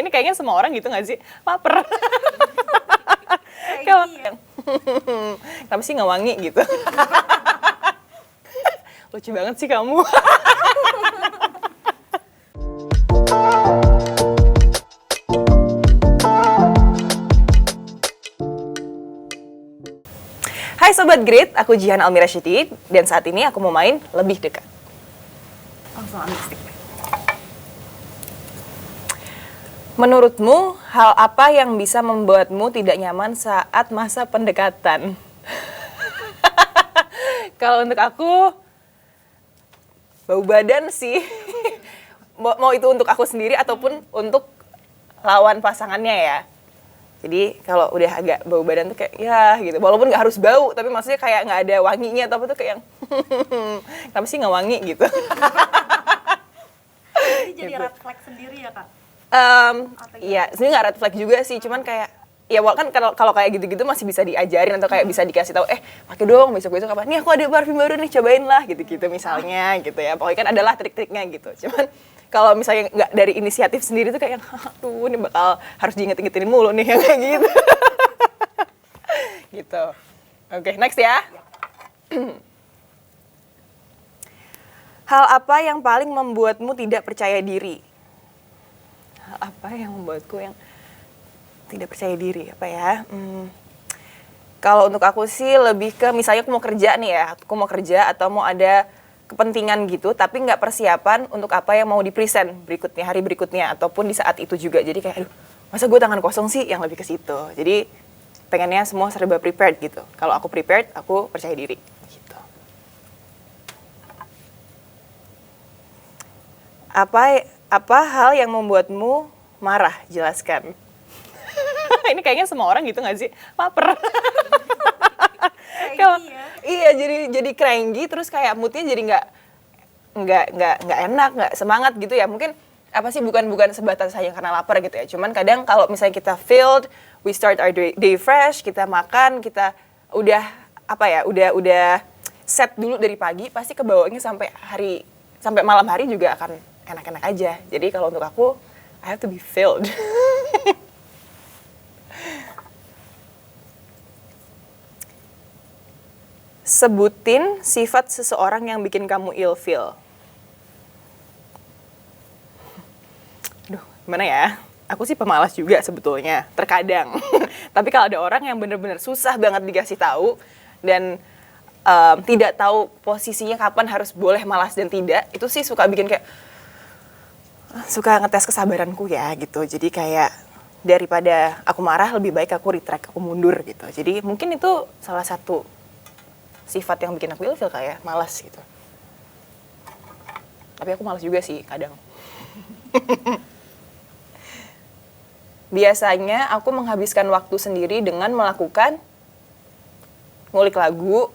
Ini kayaknya semua orang gitu nggak sih? Laper. Kayak Kalau ini ya. kenapa sih nggak wangi gitu? Lucu banget sih kamu. Hai Sobat Grit, aku Jihan Almira Syiti, dan saat ini aku mau main lebih dekat. Langsung ambil stick. Menurutmu, hal apa yang bisa membuatmu tidak nyaman saat masa pendekatan? Kalau untuk aku, bau badan sih. Mau itu untuk aku sendiri ataupun untuk lawan pasangannya ya. Jadi kalau udah agak bau badan tuh kayak ya gitu. Walaupun nggak harus bau, tapi maksudnya kayak nggak ada wanginya atau apa tuh kayak yang kenapa sih nggak wangi gitu. Ini jadi red flag sendiri ya Kak? Iya, sebenarnya nggak red flag juga sih, cuman kayak ya kan kalau kayak gitu-gitu masih bisa diajarin atau kayak bisa dikasih tahu pakai dong besok-besok apa nih aku ada parfum baru nih cobain lah gitu-gitu misalnya gitu ya. Pokoknya kan adalah trik-triknya gitu. Cuman kalau misalnya nggak dari inisiatif sendiri tuh kayak yang aduh ini bakal harus diinget-ingetin mulu nih yang kayak gitu. Gitu. Oke, next ya. Hal apa yang paling membuatmu tidak percaya diri? Hal apa yang membuatku yang tidak percaya diri? Apa ya? Kalau untuk aku sih lebih ke misalnya aku mau kerja nih ya. Aku mau kerja atau mau ada kepentingan gitu, tapi nggak persiapan untuk apa yang mau di-present berikutnya, hari berikutnya, ataupun di saat itu juga. Jadi kayak, aduh, masa gue tangan kosong sih? Yang lebih ke situ. Jadi pengennya semua serba prepared gitu. Kalau aku prepared, aku percaya diri. Gitu. Apa hal yang membuatmu marah? Jelaskan. Ini kayaknya semua orang gitu nggak sih? Laper. Kalau iya jadi cranky terus kayak moodnya jadi nggak enak, nggak semangat gitu ya. Mungkin apa sih bukan sebatas hanya karena lapar gitu ya. Cuman kadang kalau misalnya kita filled, we start our day fresh, kita makan, kita udah apa ya, udah set dulu dari pagi, pasti kebawanya sampai malam hari juga akan enak-enak aja. Jadi kalau untuk aku, I have to be filled. Sebutin sifat seseorang yang bikin kamu ilfeel. Duh, gimana ya? Aku sih pemalas juga sebetulnya, terkadang. Tapi kalau ada orang yang bener-bener susah banget dikasih tahu dan tidak tahu posisinya kapan harus boleh malas dan tidak, itu sih suka bikin kayak suka ngetes kesabaranku ya gitu. Jadi kayak daripada aku marah lebih baik aku retract, aku mundur gitu. Jadi mungkin itu salah satu sifat yang bikin aku ilfeel kayak malas gitu. Tapi aku malas juga sih kadang. Biasanya aku menghabiskan waktu sendiri dengan melakukan ngulik lagu,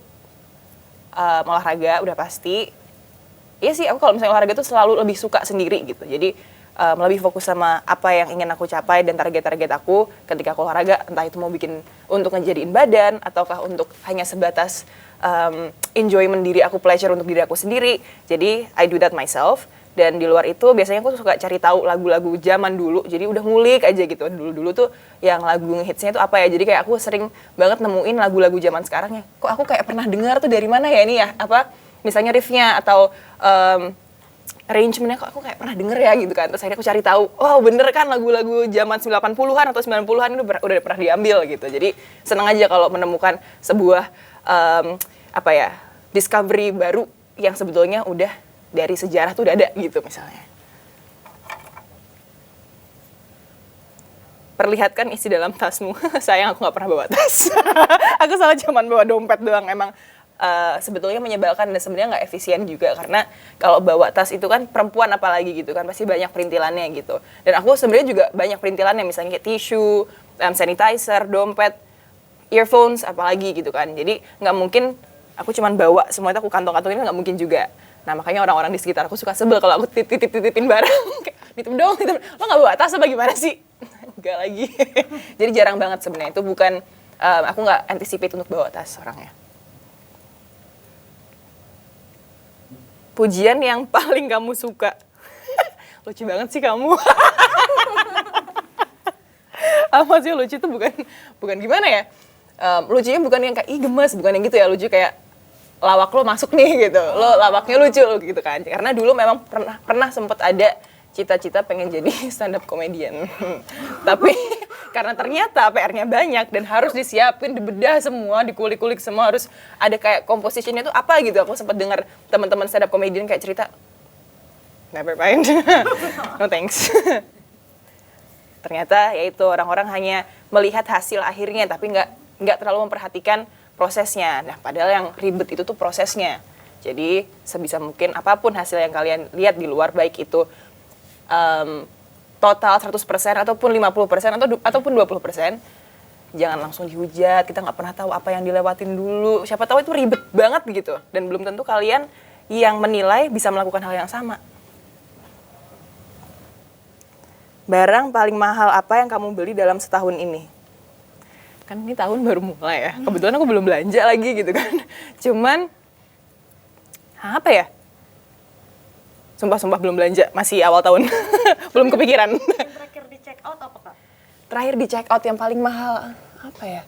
olahraga udah pasti. Iya sih, aku kalau misalnya olahraga tuh selalu lebih suka sendiri gitu. Jadi lebih fokus sama apa yang ingin aku capai dan target-target aku ketika aku olahraga. Entah itu mau bikin untuk ngejadiin badan ataukah untuk hanya sebatas enjoyment diri aku, pleasure untuk diri aku sendiri. Jadi I do that myself. Dan di luar itu biasanya aku suka cari tahu lagu-lagu zaman dulu. Jadi udah ngulik aja gitu. Dulu-dulu tuh yang lagu hitsnya tuh apa ya. Jadi kayak aku sering banget nemuin lagu-lagu zaman sekarang ya. Kok aku kayak pernah dengar tuh dari mana ya ini ya? Apa misalnya riffnya atau arrangementnya kok aku kayak pernah denger ya gitu kan. Terus akhirnya aku cari tahu, oh bener kan lagu-lagu zaman 80-an atau 90-an itu udah pernah diambil gitu. Jadi seneng aja kalau menemukan sebuah discovery baru yang sebetulnya udah dari sejarah tuh udah ada gitu misalnya. Perlihatkan isi dalam tasmu. Sayang aku nggak pernah bawa tas. Aku selalu cuman bawa dompet doang. Emang sebetulnya menyebalkan dan sebenarnya nggak efisien juga karena kalau bawa tas itu kan perempuan apalagi gitu kan pasti banyak perintilannya gitu. Dan aku sebenarnya juga banyak perintilannya misalnya kayak tisu, sanitizer, dompet, earphones apalagi gitu kan. Jadi nggak mungkin aku cuman bawa semua itu aku kantong-kantongin nggak mungkin juga. Nah makanya orang-orang di sekitar aku suka sebel kalau aku titip-titipin barang. Nitip dong, lo nggak bawa tas apa gimana sih? Enggak lagi. Jadi jarang banget sebenarnya itu bukan aku nggak anticipate untuk bawa tas orangnya. Pujian yang paling kamu suka. Lucu banget sih kamu. Maksudnya lucu itu bukan gimana ya? Lucunya bukan yang kayak ih gemes, bukan yang gitu ya. Lucu kayak lawak lo masuk nih gitu. Lo lawaknya lucu gitu kan. Karena dulu memang pernah sempat ada cita-cita pengen jadi stand up comedian. Tapi karena ternyata PR-nya banyak dan harus disiapin, dibedah semua, dikulik-kulik semua, harus ada kayak composition-nya tuh apa gitu. Aku sempat dengar teman-teman stand up comedian kayak cerita, never mind. No thanks. Ternyata yaitu orang-orang hanya melihat hasil akhirnya tapi nggak terlalu memperhatikan prosesnya. Nah, padahal yang ribet itu tuh prosesnya. Jadi sebisa mungkin apapun hasil yang kalian lihat di luar, baik itu total 100% ataupun 50% ataupun 20%, jangan langsung dihujat. Kita nggak pernah tahu apa yang dilewatin dulu. Siapa tahu itu ribet banget gitu. Dan belum tentu kalian yang menilai bisa melakukan hal yang sama. Barang paling mahal apa yang kamu beli dalam setahun ini? Kan ini tahun baru mulai ya. Kebetulan aku belum belanja lagi gitu kan. Cuman, apa ya? Sumpah belum belanja, masih awal tahun. Belum kepikiran. Yang terakhir di check out apa Kak? Terakhir di check out yang paling mahal, apa ya?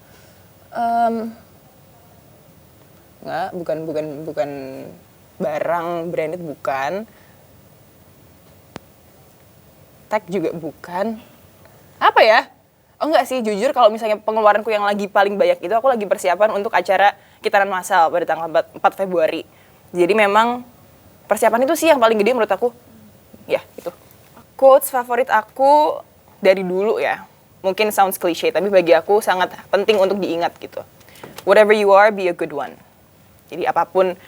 Bukan barang branded, bukan. Tag juga bukan. Apa ya? Oh enggak sih, jujur kalau misalnya pengeluaranku yang lagi paling banyak itu, aku lagi persiapan untuk acara Kitaran Massal pada tanggal 4 Februari. Jadi memang persiapan itu sih yang paling gede menurut aku. Ya, itu. Quotes favorit aku dari dulu ya. Mungkin sounds cliche, tapi bagi aku sangat penting untuk diingat gitu. Whatever you are, be a good one. Jadi apapun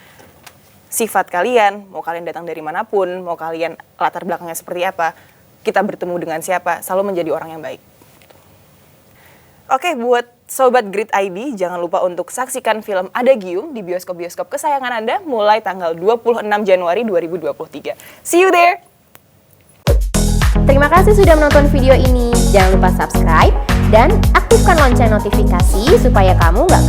sifat kalian, mau kalian datang dari manapun, mau kalian latar belakangnya seperti apa, kita bertemu dengan siapa, selalu menjadi orang yang baik. Oke, buat Sobat Grit ID, jangan lupa untuk saksikan film Adagium di bioskop-bioskop kesayangan Anda mulai tanggal 26 Januari 2023. See you there! Terima kasih sudah menonton video ini. Jangan lupa subscribe dan aktifkan lonceng notifikasi supaya kamu nggak